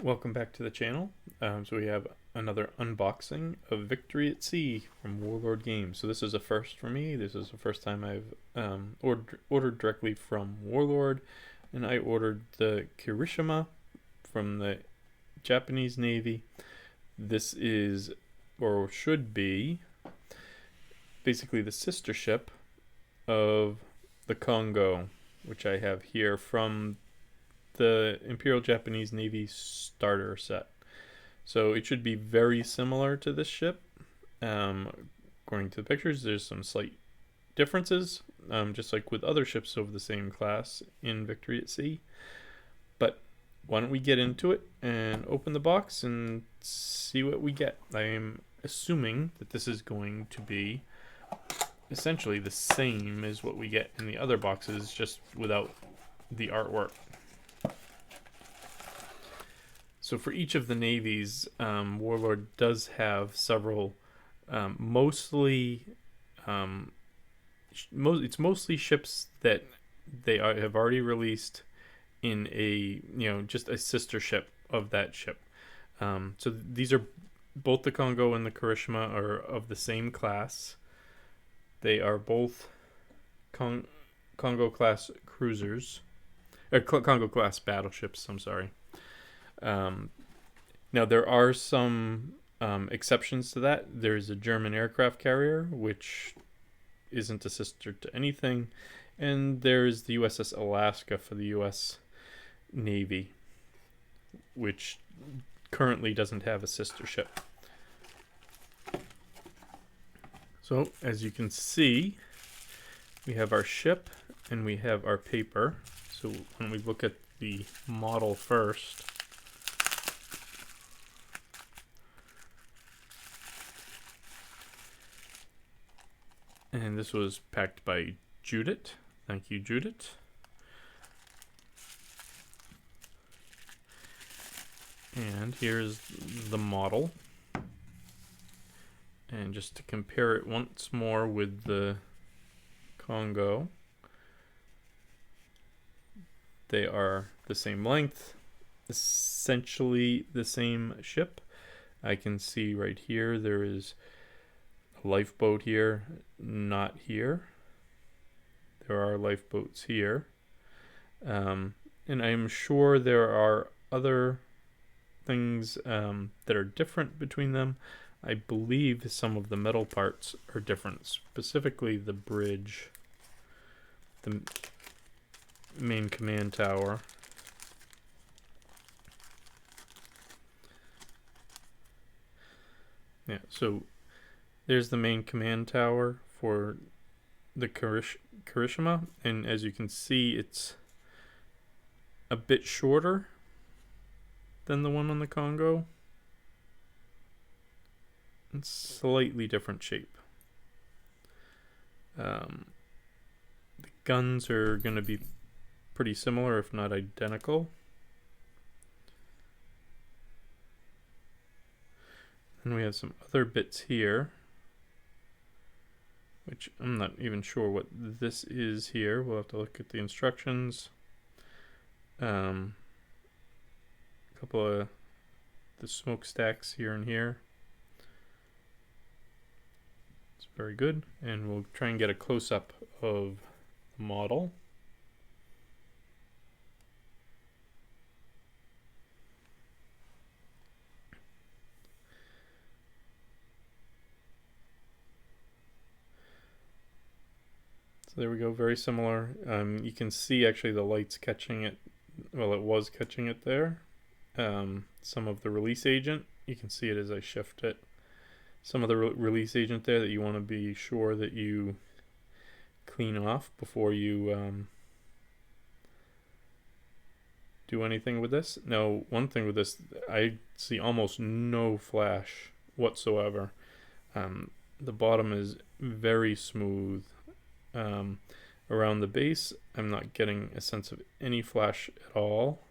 Welcome back to the channel. So we have another unboxing of Victory at Sea from Warlord Games. So this is a first for me. This is the first time I've ordered directly from Warlord, and I ordered the Kirishima from the Japanese Navy. This is, or should be, basically the sister ship of the Congo, which I have here from the Imperial Japanese Navy starter set. So it should be very similar to this ship. According to the pictures, there's some slight differences, just like with other ships of the same class in Victory at Sea. But why don't we get into it and open the box and see what we get. I am assuming that this is going to be essentially the same as what we get in the other boxes, just without the artwork. So for each of the navies, Warlord does have several, it's mostly ships that they have already released in a, just a sister ship of that ship. So these are both the Congo and the Kirishima are of the same class. They are both Congo class cruisers, or Congo class battleships. I'm sorry. Now there are some exceptions to that. There's a German aircraft carrier, which isn't a sister to anything, and there's the USS Alaska for the US Navy, which currently doesn't have a sister ship. So as you can see, we have our ship and we have our paper. So when we look at the model first, and this was packed by Judith. Thank you, Judith. And here's the model. And just to compare it once more with the Congo, they are the same length, essentially the same ship. I can see right here there is a lifeboat here, not here. There are lifeboats here. And I'm sure there are other things that are different between them. I believe some of the metal parts are different, specifically the bridge, the main command tower. Yeah, so there's the main command tower for the Kirishima, and as you can see, it's a bit shorter than the one on the Congo. It's slightly different shape. The guns are going to be pretty similar, if not identical. And we have some other bits here, which I'm not even sure what this is here. We'll have to look at the instructions. A couple of the smokestacks here and here. It's very good. And we'll try and get a close-up of the model. So there we go, very similar. You can see actually the lights catching it. Well, it was catching it there. Some of the release agent, you can see it as I shift it. Some of the release agent there that you want to be sure that you clean off before you do anything with this. Now, one thing with this, I see almost no flash whatsoever. The bottom is very smooth. Around the base, I'm not getting a sense of any flash at all.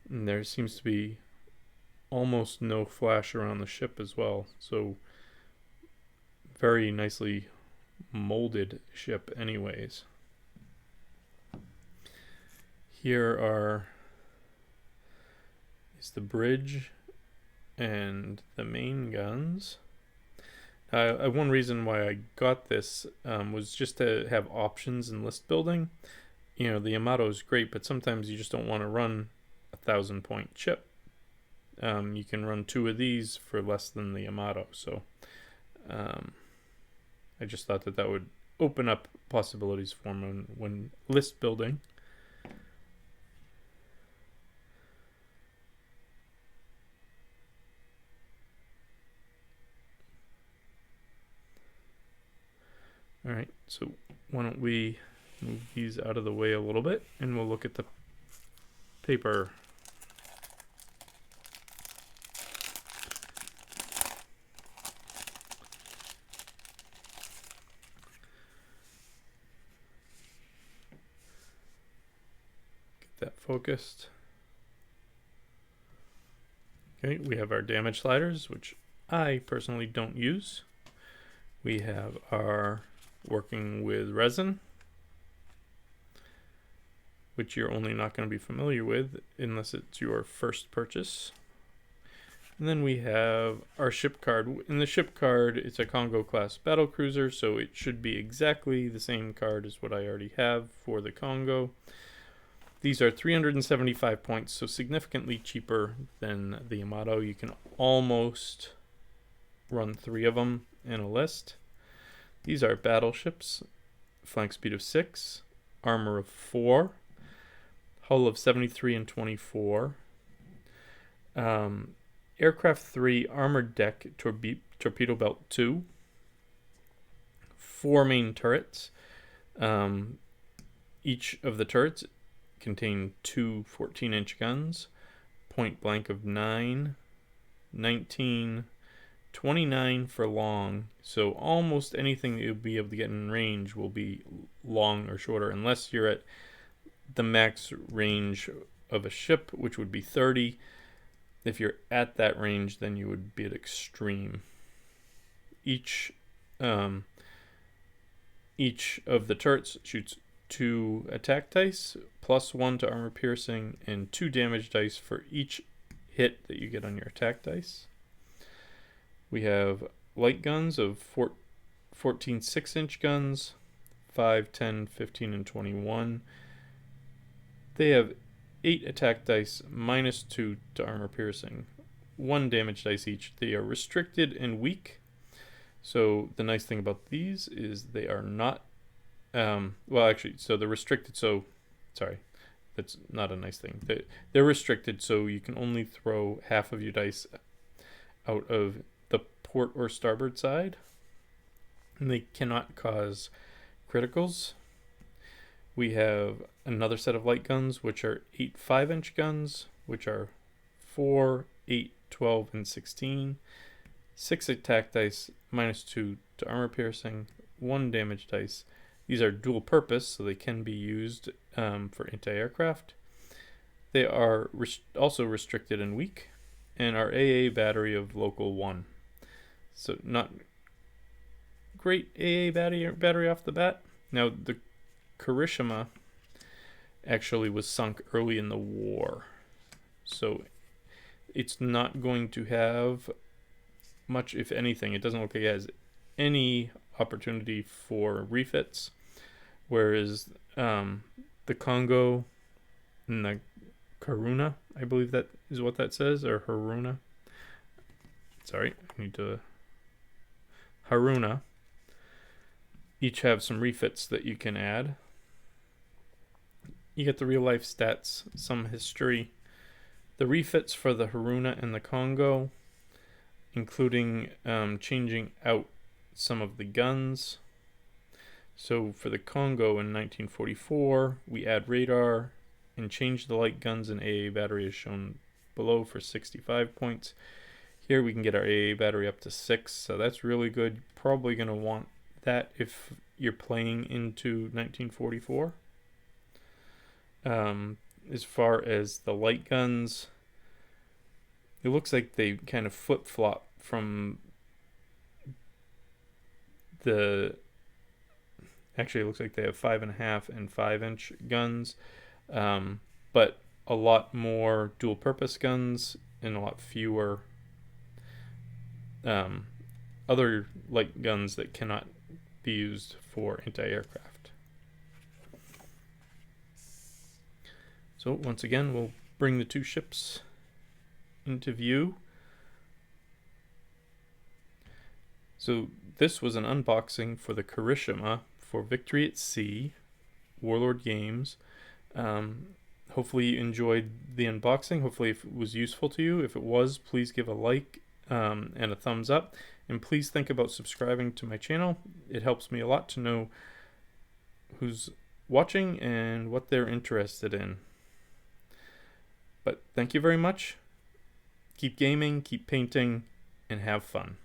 And there seems to be almost no flash around the ship as well. So very nicely molded ship anyways. Here It's the bridge and the main guns. One reason why I got this was just to have options in list building. You know, the Yamato is great, but sometimes you just don't want to run 1,000-point ship. You can run 2 of these for less than the Yamato, so I just thought that would open up possibilities for me when list building. Alright, so why don't we move these out of the way a little bit, and we'll look at the paper. Get that focused. Okay, we have our damage sliders, which I personally don't use. We have our working with resin, which you're only not going to be familiar with unless it's your first purchase. And then we have our ship card. In the ship card, it's a Congo class battle cruiser, so it should be exactly the same card as what I already have for the Congo. These are 375 points, so significantly cheaper than the Yamato. You can almost run 3 of them in a list. These are battleships, flank speed of 6, armor of 4, hull of 73 and 24, aircraft 3, armored deck, torpedo belt 2, 4 main turrets. Each of the turrets contain 2 14-inch guns, point blank of 9, 19, 29 for long, so almost anything that you'll be able to get in range will be long or shorter, unless you're at the max range of a ship, which would be 30. If you're at that range, then you would be at extreme. Each of the turrets shoots 2 attack dice, plus 1 to armor piercing, and 2 damage dice for each hit that you get on your attack dice. We have light guns of 14 6-inch guns, 5, 10, 15, and 21. They have 8 attack dice, minus 2 to armor piercing, 1 damage dice each. They are restricted and weak. So the nice thing about these is they are not, so they're restricted, so, sorry, that's not a nice thing. They're restricted, so you can only throw half of your dice out of the port or starboard side, and they cannot cause criticals. We have another set of light guns, which are 8 5-inch guns, which are 4, 8, 12, and 16. 6 attack dice, minus 2 to armor piercing, 1 damage dice. These are dual purpose, so they can be used for anti-aircraft. They are also restricted and weak, and our AA battery of local 1. So not great AA battery off the bat. Now the Kirishima actually was sunk early in the war, so it's not going to have much, if anything. It doesn't look like it has any opportunity for refits, whereas the Congo and the Karuna, I believe that is what that says, or Haruna. Sorry, I need to. Haruna. Each have some refits that you can add. You get the real life stats, some history. The refits for the Haruna and the Congo, including changing out some of the guns. So for the Congo in 1944, we add radar and change the light guns and AA battery as shown below for 65 points. Here we can get our AA battery up to 6, so that's really good. Probably going to want that if you're playing into 1944. As far as the light guns, it looks like they kind of flip-flop from the... Actually, it looks like they have 5.5 and 5-inch guns, but a lot more dual-purpose guns and a lot fewer other light guns that cannot be used for anti-aircraft. So once again, we'll bring the two ships into view. So this was an unboxing for the Kirishima for Victory at Sea, Warlord Games. Hopefully you enjoyed the unboxing. Hopefully it was useful to you. If it was, please give a like and a thumbs up. And please think about subscribing to my channel. It helps me a lot to know who's watching and what they're interested in. But thank you very much. Keep gaming, keep painting, and have fun.